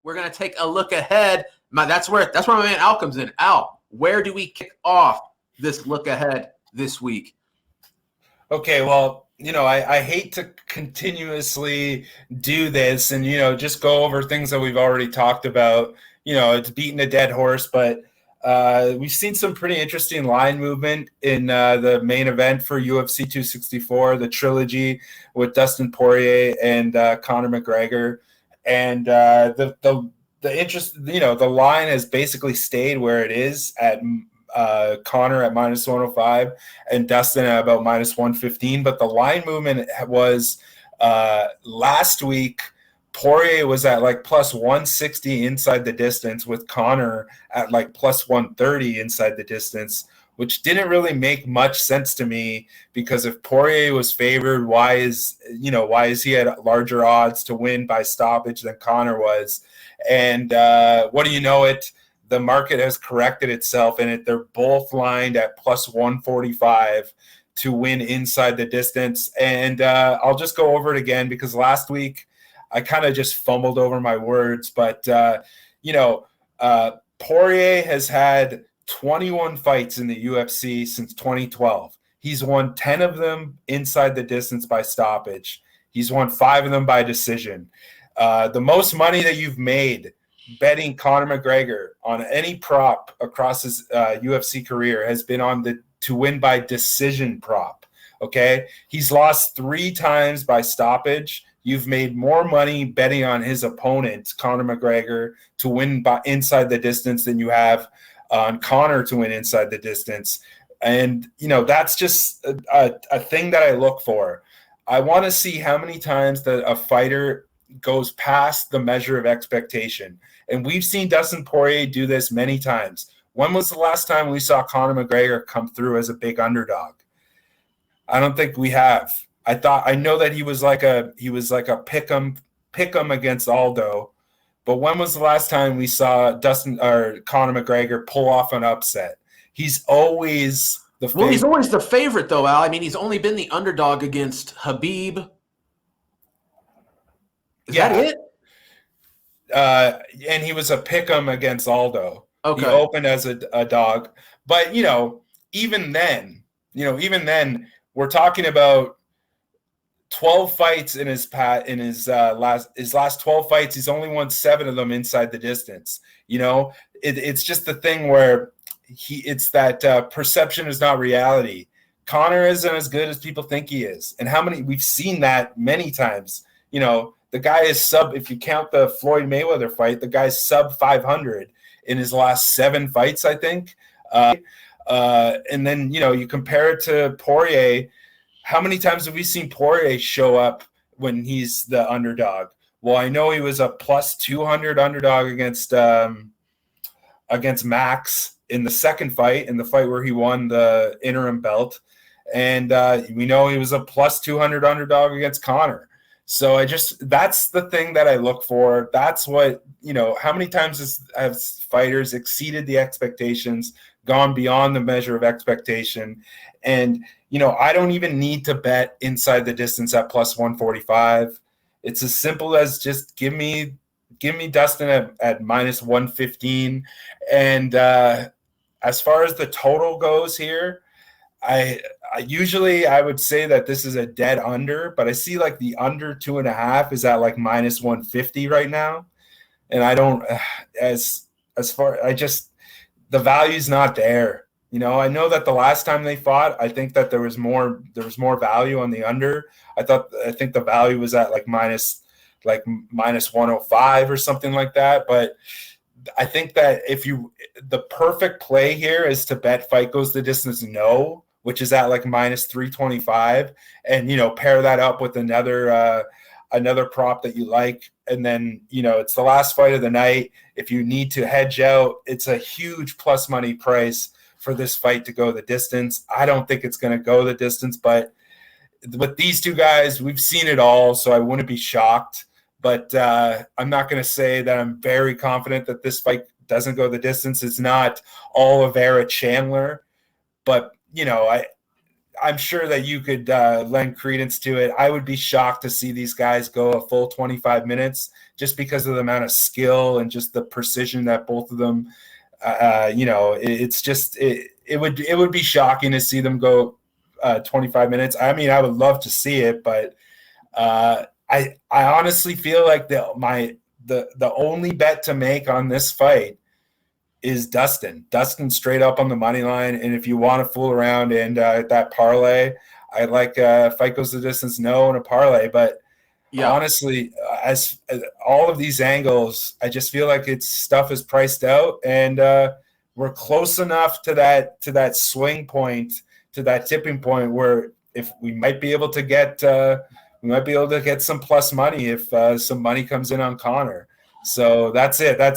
We're going to take a look ahead. That's where my man Al comes in. Al, where do we kick off this look ahead this week? Okay, well, I hate to continuously do this and, just go over things that we've already talked about. It's beating a dead horse, but we've seen some pretty interesting line movement in the main event for UFC 264, the trilogy with Dustin Poirier and Conor McGregor. And the interest, the line has basically stayed where it is at Conor at minus 105 and Dustin at about minus 115. But the line movement was last week, Poirier was at like plus 160 inside the distance with Conor at like plus 130 inside the distance, which didn't really make much sense to me, because if Poirier was favored, why is he at larger odds to win by stoppage than Conor was? And what do you know it? The market has corrected itself, and they're both lined at plus 145 to win inside the distance. And I'll just go over it again, because last week I kind of just fumbled over my words. But, Poirier has had 21 fights in the UFC since 2012. He's won 10 of them inside the distance by stoppage. He's won 5 of them by decision. The most money that you've made betting Conor McGregor on any prop across his UFC career has been on the to win by decision prop. Okay, he's lost 3 times by stoppage. You've made more money betting on his opponent, Conor McGregor, to win by inside the distance than you have on Conor to win inside the distance. And that's just a thing that I look for. I want to see how many times that a fighter goes past the measure of expectation. And we've seen Dustin Poirier do this many times. When was the last time we saw Conor McGregor come through as a big underdog? I don't think we have. I know that he was like a pick 'em against Aldo, but when was the last time we saw Conor McGregor pull off an upset? He's always the favorite. Well, he's always the favorite, though, Al. I mean, he's only been the underdog against Khabib. Is that it? And he was a pick'em against Aldo. Okay. He opened as a dog, but even then, we're talking about 12 fights in his last 12 fights. He's only won 7 of them inside the distance. It's just the thing where it's that perception is not reality. Conor isn't as good as people think he is, and we've seen that many times. The guy is if you count the Floyd Mayweather fight, the guy's sub 500 in his last 7 fights, I think. And then, you compare it to Poirier. How many times have we seen Poirier show up when he's the underdog? Well, I know he was a plus 200 underdog against Max in the second fight, in the fight where he won the interim belt. And we know he was a plus 200 underdog against Conor. So that's the thing that I look for. That's what, how many times have fighters exceeded the expectations, gone beyond the measure of expectation? And, I don't even need to bet inside the distance at plus 145. It's as simple as just give me Dustin at minus 115. And as far as the total goes here, I would say that this is a dead under, but I see like the under 2.5 is at like minus 150 right now. And I don't, the value's not there. I know that the last time they fought, I think that there was more value on the under. I think the value was at minus 105 or something like that. But I think that the perfect play here is to bet fight goes the distance no, which is at minus 325, and pair that up with another prop that you like, and then it's the last fight of the night. If you need to hedge out, it's a huge plus money price for this fight to go the distance. I don't think it's going to go the distance, but with these two guys, we've seen it all, so I wouldn't be shocked. But I'm not going to say that I'm very confident that this fight doesn't go the distance. It's not Oliveira Chandler, but I'm sure that you could lend credence to it. I would be shocked to see these guys go a full 25 minutes just because of the amount of skill and just the precision that both of them, it's just it would be shocking to see them go 25 minutes. I mean, I would love to see it, but I honestly feel like the only bet to make on this fight is Dustin. Dustin straight up on the money line. And if you want to fool around and that parlay, I like fight goes the distance no and a parlay. But honestly, as all of these angles, I just feel like stuff is priced out, and we're close enough to that swing point, to that tipping point where if we might be able to get some plus money if some money comes in on Conor. So that's it. I'm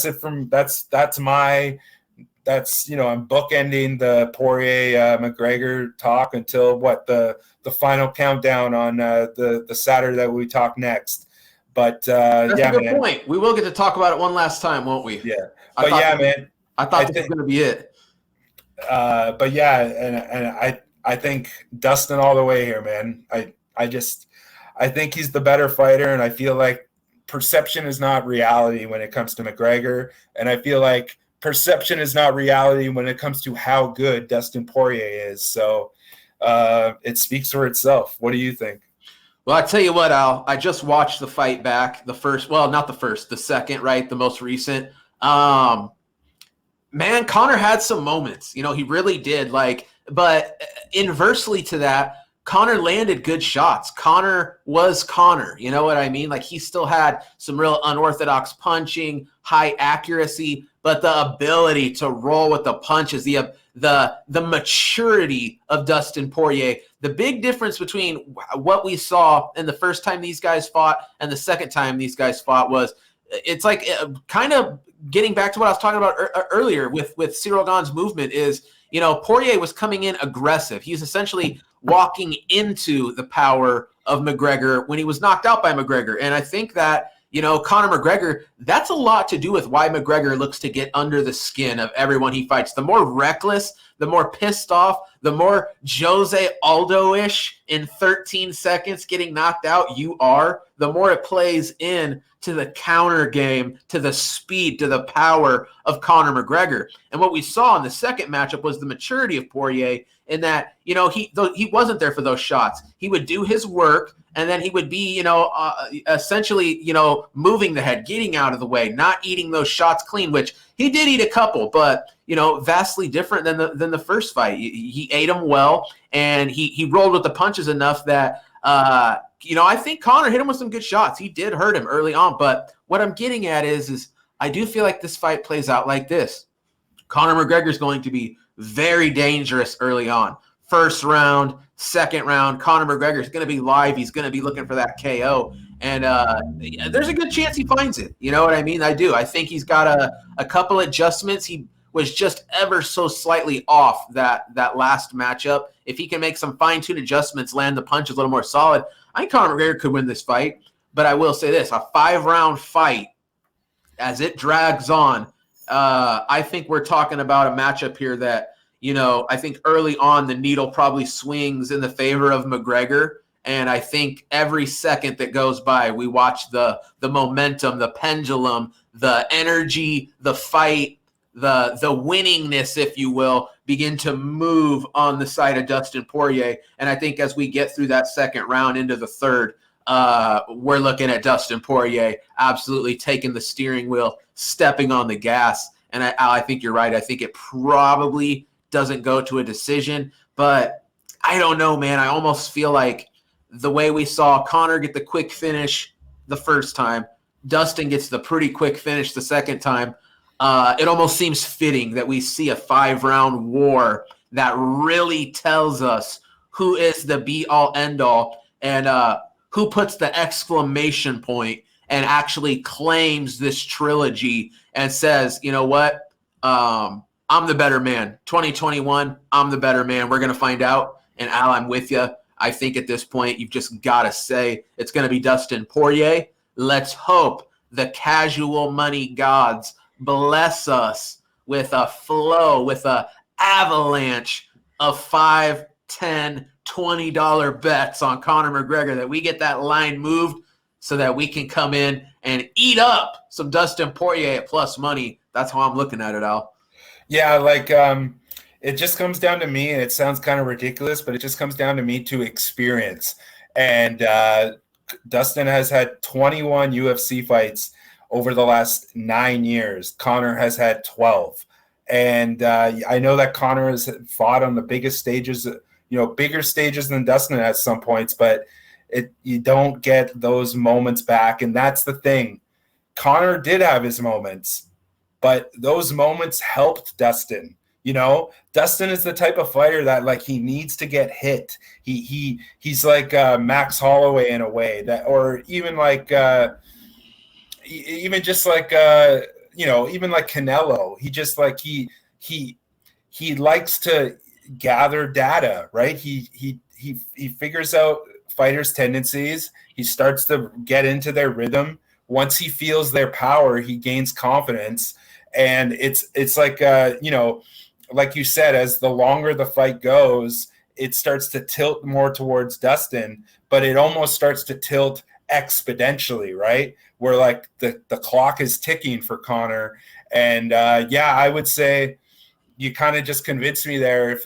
bookending the Poirier McGregor talk until the final countdown on the Saturday that we talk next. But that's a good point. We will get to talk about it one last time, won't we? Yeah. I thought this was going to be it. But yeah, and I think Dustin all the way here, man. I think he's the better fighter, and I feel like perception is not reality when it comes to McGregor, and I feel like perception is not reality when it comes to how good Dustin Poirier is. So it speaks for itself. What do you think? Well, I tell you what, Al, I just watched the fight back, the second, right? The most recent. Man, Conor had some moments, he really did, but inversely to that, Conor landed good shots. Conor was Conor. You know what I mean? He still had some real unorthodox punching, high accuracy, but the ability to roll with the punches, the maturity of Dustin Poirier. The big difference between what we saw in the first time these guys fought and the second time these guys fought was it's kind of getting back to what I was talking about earlier with Ciryl Gane's movement is, Poirier was coming in aggressive. He's essentially walking into the power of McGregor when he was knocked out by McGregor. And I think that, Conor McGregor, that's a lot to do with why McGregor looks to get under the skin of everyone he fights. The more reckless, the more pissed off, the more Jose Aldo-ish in 13 seconds getting knocked out you are, the more it plays in to the counter game, to the speed, to the power of Conor McGregor. And what we saw in the second matchup was the maturity of Poirier in that, he wasn't there for those shots. He would do his work, and then he would be, essentially, moving the head, getting out of the way, not eating those shots clean, which he did eat a couple, but, vastly different than the first fight. He ate them well, and he rolled with the punches enough that, I think Conor hit him with some good shots. He did hurt him early on, but what I'm getting at is I do feel like this fight plays out like this. Conor McGregor is going to be very dangerous early on. First round, second round, Conor McGregor is going to be live. He's going to be looking for that KO, and there's a good chance he finds it. You know what I mean? I do. I think he's got a couple adjustments. He was just ever so slightly off that last matchup. If he can make some fine-tuned adjustments, land the punch a little more solid, I think Conor McGregor could win this fight. But I will say this, a 5-round fight, as it drags on, I think we're talking about a matchup here that, I think early on the needle probably swings in the favor of McGregor. And I think every second that goes by, we watch the momentum, the pendulum, the energy, the fight, the winningness, if you will, begin to move on the side of Dustin Poirier. And I think as we get through that second round into the third, we're looking at Dustin Poirier absolutely taking the steering wheel, stepping on the gas. And I think you're right. I think it probably doesn't go to a decision. But I don't know, man. I almost feel like the way we saw Conor get the quick finish the first time, Dustin gets the pretty quick finish the second time. It almost seems fitting that we see a 5-round war that really tells us who is the be-all, end-all, and who puts the exclamation point and actually claims this trilogy and says, you know what, I'm the better man. 2021, I'm the better man. We're going to find out. And Al, I'm with you. I think at this point, you've just got to say it's going to be Dustin Poirier. Let's hope the casual money gods bless us with a flow, with a avalanche of 5, 10, $20 bets on Conor McGregor, that we get that line moved so that we can come in and eat up some Dustin Poirier at plus money. That's how I'm looking at it, Al. Yeah, like it just comes down to me, and it sounds kind of ridiculous, but it just comes down to me to experience. And Dustin has had 21 UFC fights over the last 9 years. Conor has had 12. And I know that Conor has fought on the biggest stages, bigger stages than Dustin at some points, but you don't get those moments back. And that's the thing. Conor did have his moments, but those moments helped Dustin. Dustin is the type of fighter that, like, he needs to get hit. He's like Max Holloway in a way, that, or even like even just like even like Canelo. He just like he likes to gather data, right? He figures out fighters' tendencies. He starts to get into their rhythm. Once he feels their power, he gains confidence, and it's like like you said, as the longer the fight goes, it starts to tilt more towards Dustin, but it almost starts to tilt exponentially, right? Where like the clock is ticking for Conor. And I would say you kind of just convinced me there.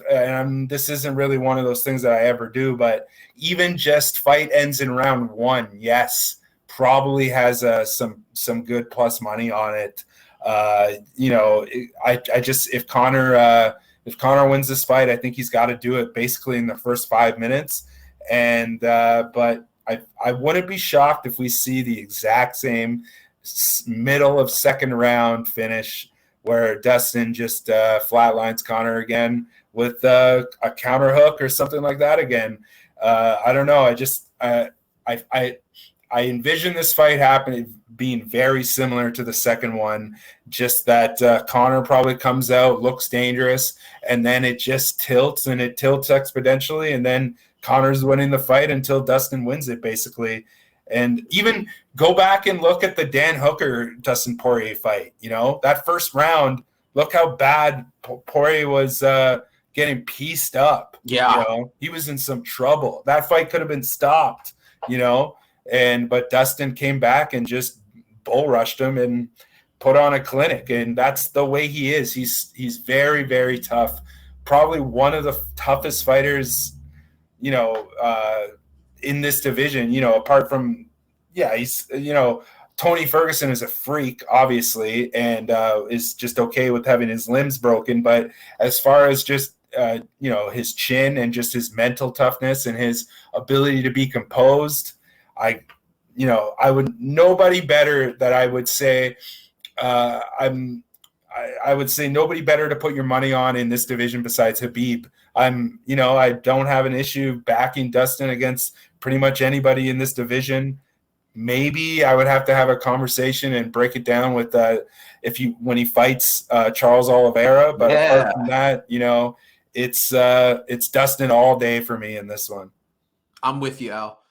This isn't really one of those things that I ever do, but even just fight ends in round 1, yes, probably has some good plus money on it. If Conor wins this fight, I think he's got to do it basically in the first 5 minutes. And but I wouldn't be shocked if we see the exact same middle of second round finish where Dustin just flatlines Conor again with a counter hook or something like that again. I don't know. I envision this fight happening, being very similar to the second one, just that Conor probably comes out, looks dangerous, and then it just tilts, and it tilts exponentially, and then Conor's winning the fight until Dustin wins it, basically. And even go back and look at the Dan Hooker-Dustin Poirier fight. That first round, look how bad Poirier was getting pieced up. Yeah. He was in some trouble. That fight could have been stopped, but Dustin came back and just bull rushed him and put on a clinic. And that's the way he is. He's very, very tough. Probably one of the toughest fighters, in this division, apart from, he's, Tony Ferguson is a freak, obviously, and is just okay with having his limbs broken. But as far as just, his chin and just his mental toughness and his ability to be composed, I would, nobody better that I would say, I would say nobody better to put your money on in this division besides Khabib. I don't have an issue backing Dustin against pretty much anybody in this division. Maybe I would have to have a conversation and break it down with when he fights Charles Oliveira. But apart from that, it's Dustin all day for me in this one. I'm with you, Al.